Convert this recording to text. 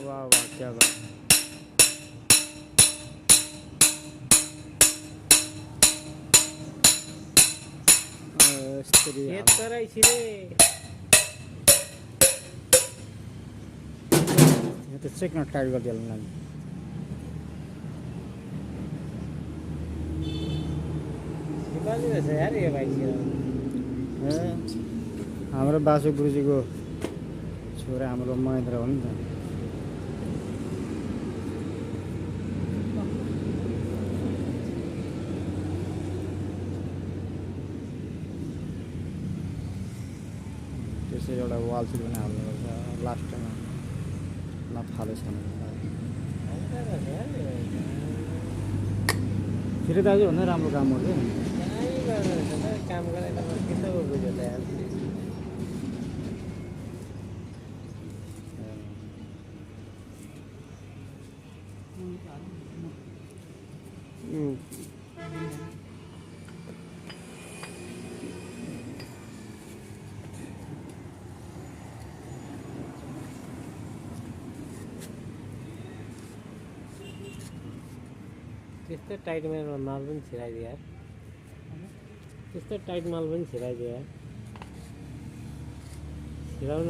वाह वाह क्या बात। यो त चेक न टाइट गरिदिएला नि। हाम्रो बासु गुरुजीको छोरा हाम्रो महेन्द्र हो नि त। त्यसै एउटा वाल सिट पनि हाल्नुपर्छ लास्टमा नफालोस् फेरि दाजु भन्दा राम्रो काम हो काम गरेर किन बुझ्यो त त्यस्तो टाइट माल पनि छिराइदियो यार। त्यस्तो टाइट माल पनि छिराइदियो यार। छिराउन